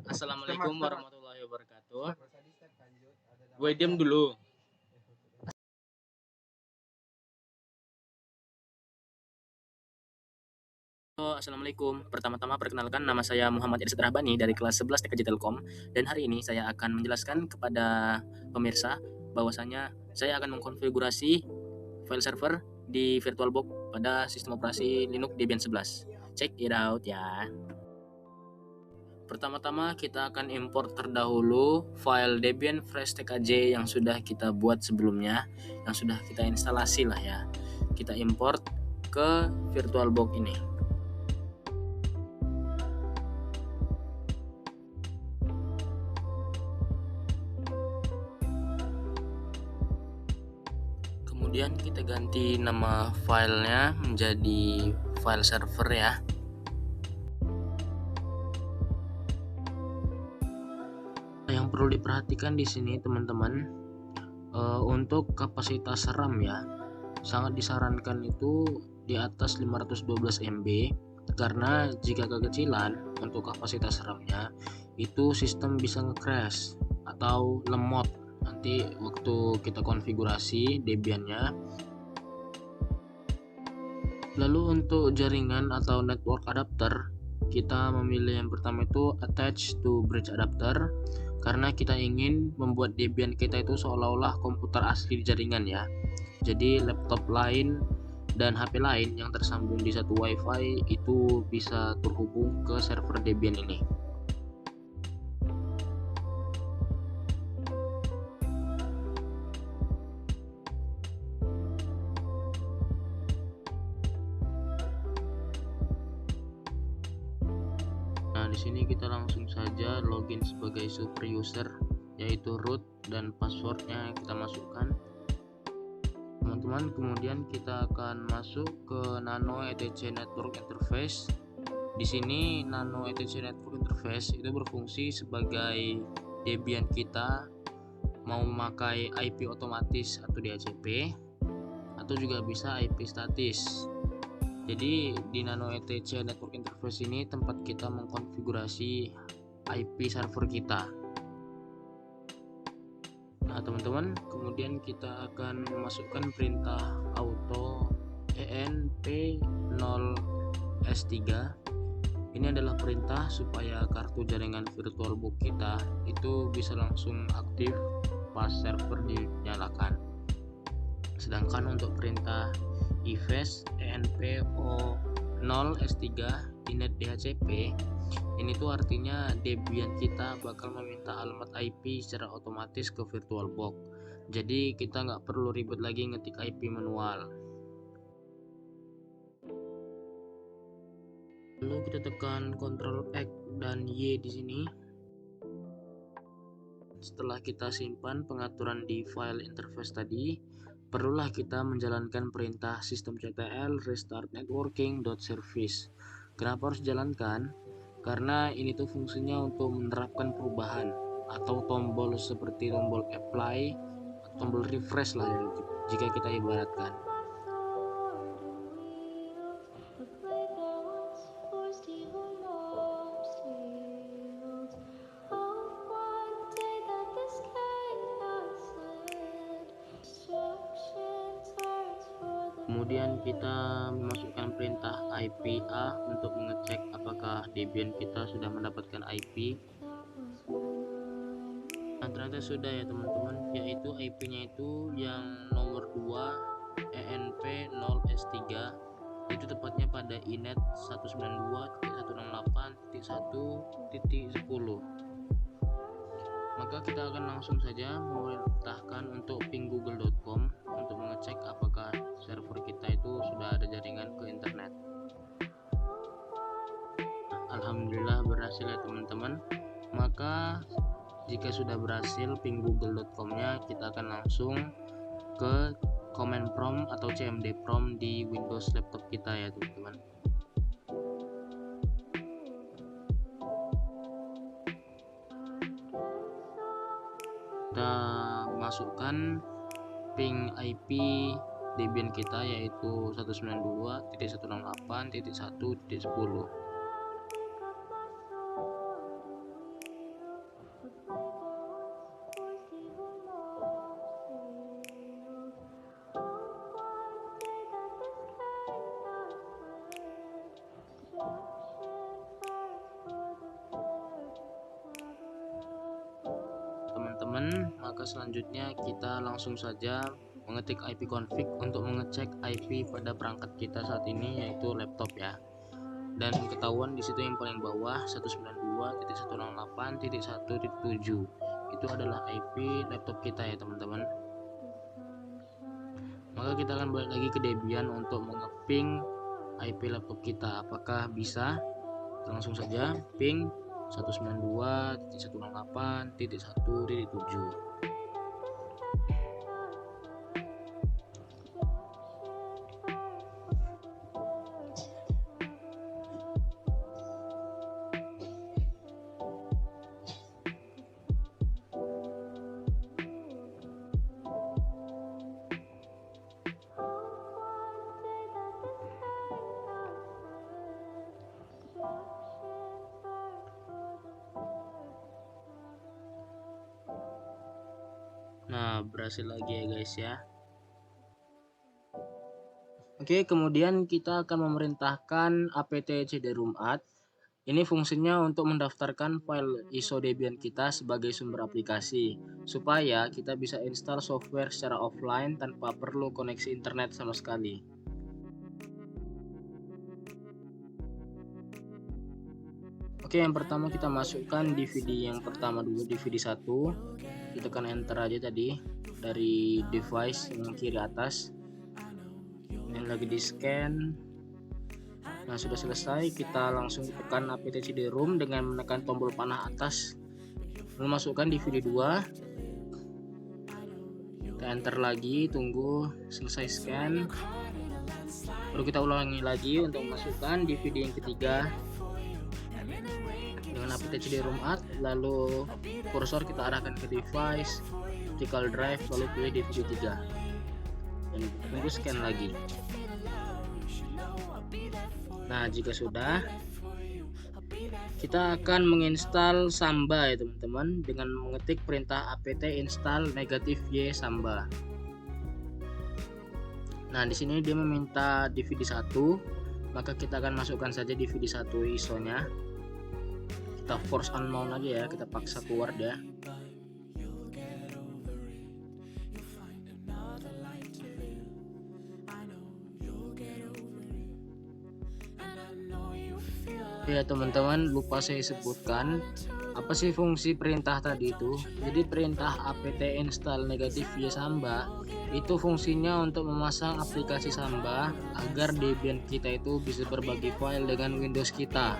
Assalamualaikum warahmatullahi wabarakatuh. Gue diam dulu. Assalamualaikum. Pertama-tama perkenalkan, nama saya Muhammad Irsad Rahbani dari kelas 11 TKJ Telkom, dan hari ini saya akan menjelaskan kepada pemirsa bahwasanya saya akan mengkonfigurasi file server di VirtualBox pada sistem operasi Linux Debian 11. Check it out ya. Pertama-tama kita akan import terdahulu file Debian Fresh TKJ yang sudah kita buat sebelumnya, yang sudah kita instalasi lah ya. Kita import ke VirtualBox ini. Kemudian kita ganti nama filenya menjadi file server ya. Yang perlu diperhatikan di sini teman-teman, untuk kapasitas RAM ya, sangat disarankan itu di atas 512 MB, karena jika kekecilan untuk kapasitas RAM-nya itu sistem bisa nge-crash atau lemot nanti waktu kita konfigurasi Debian-nya. Lalu untuk jaringan atau network adapter, kita memilih yang pertama itu attach to bridge adapter, karena kita ingin membuat Debian kita itu seolah-olah komputer asli di jaringan ya. Jadi laptop lain dan HP lain yang tersambung di satu WiFi itu bisa terhubung ke server Debian ini. Nah, di sini kita langsung saja login sebagai super user, yaitu root dan passwordnya kita masukkan. Teman-teman, kemudian kita akan masuk ke Nano etc Network Interface. Di sini Nano etc Network Interface itu berfungsi sebagai Debian kita mau memakai IP otomatis atau DHCP, atau juga bisa IP statis. Jadi di Nano etc Network Interface ini tempat kita mengkonfigurasi IP server kita. Nah teman-teman, kemudian kita akan memasukkan perintah auto enp0s3. Ini adalah perintah supaya kartu jaringan VirtualBox kita itu bisa langsung aktif pas server dinyalakan. Sedangkan untuk perintah ifs enpo0s3 init dhcp, ini tuh artinya Debian kita bakal meminta alamat IP secara otomatis ke VirtualBox. Jadi kita nggak perlu ribet lagi ngetik IP manual. Lalu kita tekan Ctrl X dan Y di sini. Setelah kita simpan pengaturan di file interface tadi, perlulah kita menjalankan perintah systemctl restart networking.service. Kenapa harus dijalankan? Karena ini tuh fungsinya untuk menerapkan perubahan atau tombol seperti tombol apply, tombol refresh lah ya, jika kita ibaratkan. Kemudian kita memasukkan perintah IPA untuk mengecek apakah Debian kita sudah mendapatkan IP. Nah ternyata sudah ya teman-teman, yaitu IP-nya itu yang nomor 2 enp0s3, itu tepatnya pada inet 192.168.1.10. Maka kita akan langsung saja memerintahkan untuk ping google.com untuk mengecek apakah server kita itu sudah ada jaringan ke internet. Alhamdulillah berhasil ya teman-teman. Maka jika sudah berhasil ping google.com-nya, kita akan langsung ke command prompt atau cmd prompt di Windows laptop kita ya teman-teman. Kita masukkan ping IP Debian kita yaitu 192.168.1.10. teman-teman, maka selanjutnya kita langsung saja mengetik ipconfig untuk mengecek IP pada perangkat kita saat ini, yaitu laptop ya. Dan ketahuan di situ yang paling bawah 192.168.1.7 itu adalah IP laptop kita ya teman-teman. Maka kita akan balik lagi ke Debian untuk mengeping IP laptop kita. Apakah bisa? Langsung saja ping 192.168.1.7. Nah, berhasil lagi ya guys ya. Oke, kemudian kita akan memerintahkan apt cd-room-add. Ini fungsinya untuk mendaftarkan file ISO Debian kita sebagai sumber aplikasi, supaya kita bisa install software secara offline tanpa perlu koneksi internet sama sekali. Oke, yang pertama kita masukkan DVD yang pertama dulu, DVD 1. Kita tekan enter aja tadi dari device yang kiri atas. Ini lagi di scan. Nah, sudah selesai, kita langsung tekan apt cd-room dengan menekan tombol panah atas. Lalu masukkan DVD 2. Kita enter lagi, tunggu selesai scan. Baru kita ulangi lagi untuk memasukkan DVD yang ketiga dengan apt cd-room-add. Lalu kursor kita arahkan ke device, vertical drive, lalu pilih DVD 3 dan tunggu scan lagi. Nah, jika sudah, kita akan menginstal Samba ya teman-teman dengan mengetik perintah apt install -y Samba. Nah, di sini dia meminta DVD 1, maka kita akan masukkan saja DVD 1 ISO-nya. Kita force unmount aja ya, kita paksa keluar ya. Ya teman-teman, lupa saya sebutkan apa sih fungsi perintah tadi itu. Jadi perintah apt install -y Samba itu fungsinya untuk memasang aplikasi Samba agar Debian kita itu bisa berbagi file dengan Windows kita.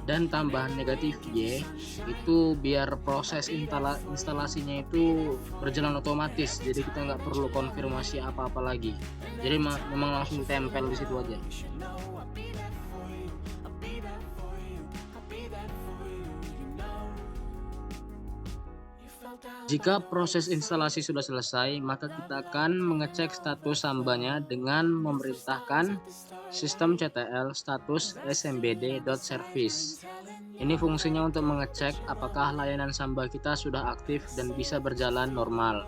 Dan tambahan -y itu biar proses instalasinya itu berjalan otomatis, jadi kita nggak perlu konfirmasi apa-apa lagi. Jadi memang langsung tempel di situ aja. Jika proses instalasi sudah selesai, maka kita akan mengecek status Sambanya dengan memerintahkan systemctl status smbd.service. Ini fungsinya untuk mengecek apakah layanan Samba kita sudah aktif dan bisa berjalan normal.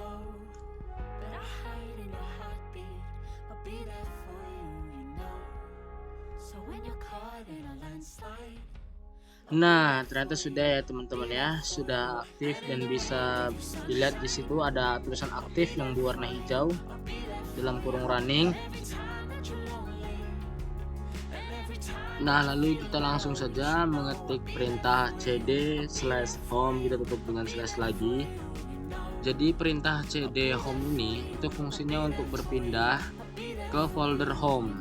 Nah, ternyata sudah ya teman-teman ya, sudah aktif dan bisa dilihat di situ ada tulisan aktif yang berwarna hijau dalam kurung running. Nah, lalu kita langsung saja mengetik perintah cd/home, kita tutup dengan slash lagi. Jadi perintah cd home ini itu fungsinya untuk berpindah ke folder home,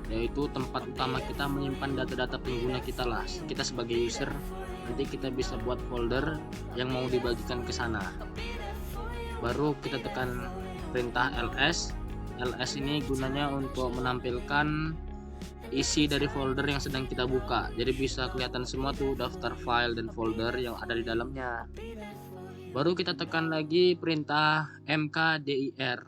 yaitu tempat utama kita menyimpan data-data pengguna kita lah. Kita sebagai user nanti kita bisa buat folder yang mau dibagikan ke sana. Baru kita tekan perintah ls. ls ini gunanya untuk menampilkan isi dari folder yang sedang kita buka. Jadi bisa kelihatan semua tuh daftar file dan folder yang ada di dalamnya. Baru kita tekan lagi perintah mkdir.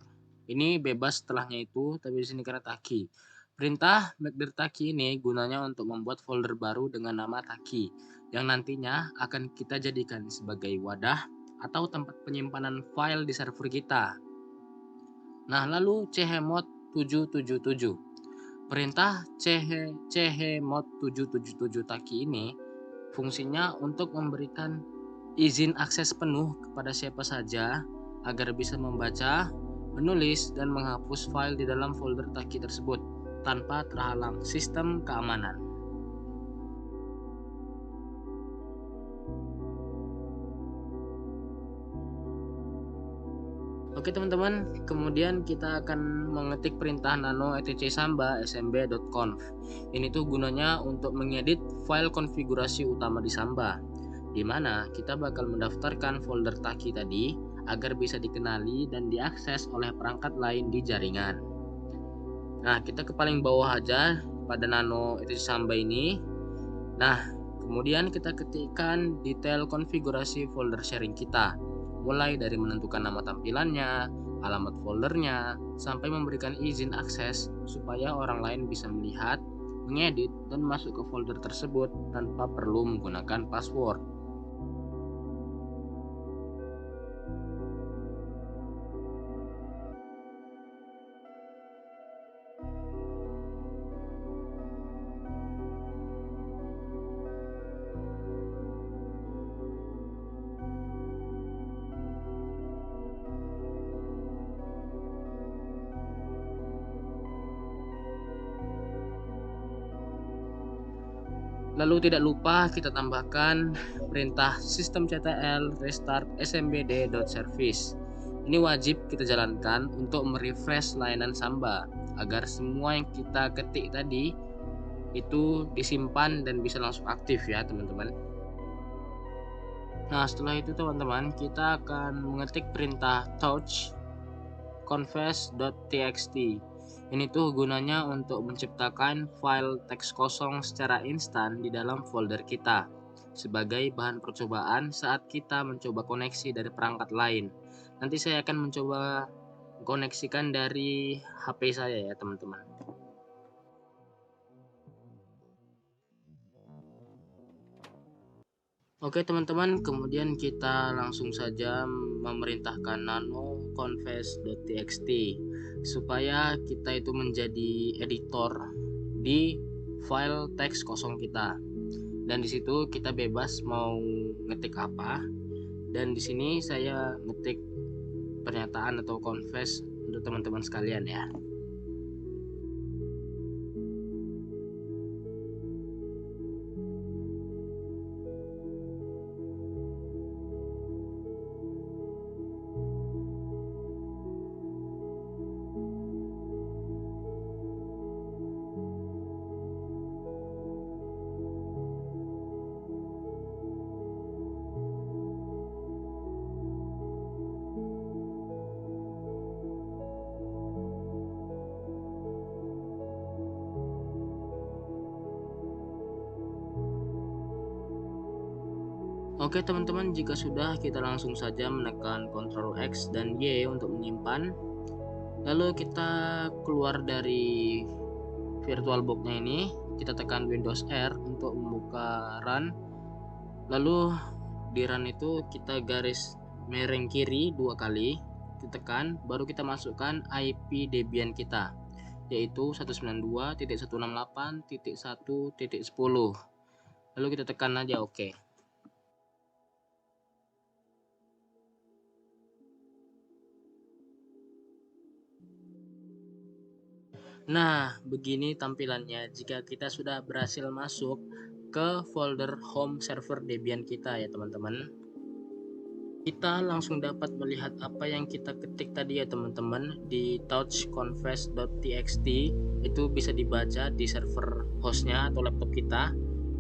Ini bebas setelahnya itu, tapi di sini karena taki. Perintah mkdir taki ini gunanya untuk membuat folder baru dengan nama taki yang nantinya akan kita jadikan sebagai wadah atau tempat penyimpanan file di server kita. Nah, lalu chmod 777. Perintah chmod 777 taki ini fungsinya untuk memberikan izin akses penuh kepada siapa saja agar bisa membaca, menulis, dan menghapus file di dalam folder Taki tersebut tanpa terhalang sistem keamanan. Oke teman-teman, kemudian kita akan mengetik perintah nano etc samba smb.conf. Ini tuh gunanya untuk mengedit file konfigurasi utama di Samba, di mana kita bakal mendaftarkan folder Taki tadi agar bisa dikenali dan diakses oleh perangkat lain di jaringan. Nah, kita ke paling bawah aja pada nano etc samba ini. Nah, kemudian kita ketikkan detail konfigurasi folder sharing kita, mulai dari menentukan nama tampilannya, alamat foldernya, sampai memberikan izin akses supaya orang lain bisa melihat, mengedit, dan masuk ke folder tersebut tanpa perlu menggunakan password. Lalu tidak lupa kita tambahkan perintah systemctl restart smbd.service. Ini wajib kita jalankan untuk merefresh layanan Samba agar semua yang kita ketik tadi itu disimpan dan bisa langsung aktif ya teman-teman. Nah, setelah itu teman-teman, kita akan mengetik perintah touch confess.txt. Ini tuh gunanya untuk menciptakan file teks kosong secara instan di dalam folder kita sebagai bahan percobaan saat kita mencoba koneksi dari perangkat lain. Nanti saya akan mencoba koneksikan dari HP saya ya teman-teman. Oke teman-teman, kemudian kita langsung saja memerintahkan nano confess.txt supaya kita itu menjadi editor di file teks kosong kita. Dan di situ kita bebas mau ngetik apa. Dan di sini saya ngetik pernyataan atau confess untuk teman-teman sekalian ya. Oke teman-teman, jika sudah kita langsung saja menekan Ctrl X dan Y untuk menyimpan. Lalu kita keluar dari VirtualBox-nya ini, kita tekan Windows R untuk membuka run. Lalu di run itu kita garis miring kiri 2 kali, ditekan, baru kita masukkan IP Debian kita, yaitu 192.168.1.10. Lalu kita tekan aja OK. Nah, begini tampilannya jika kita sudah berhasil masuk ke folder home server Debian kita ya teman-teman. Kita langsung dapat melihat apa yang kita ketik tadi ya teman-teman di touchconfess.txt. Itu bisa dibaca di server hostnya atau laptop kita,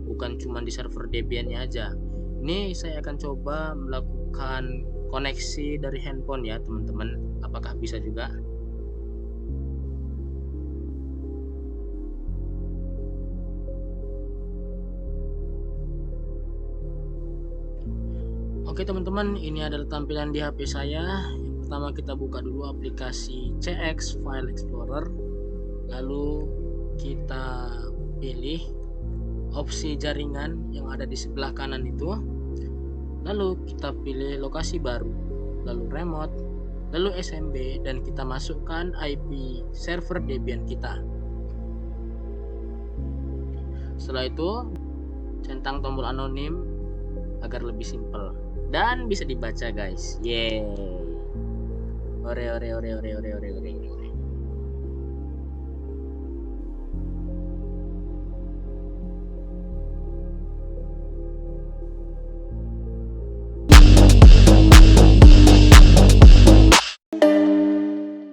bukan cuma di server Debiannya aja. Ini saya akan coba melakukan koneksi dari handphone ya teman-teman. Apakah bisa juga? Oke teman-teman, ini adalah tampilan di HP saya. Yang pertama kita buka dulu aplikasi CX File Explorer. Lalu kita pilih opsi jaringan yang ada di sebelah kanan itu. Lalu kita pilih lokasi baru, lalu remote, lalu SMB, dan kita masukkan IP server Debian kita. Setelah itu centang tombol anonim agar lebih simpel. dan bisa dibaca guys. Yeay. Ore ore ore ore ore ore ore.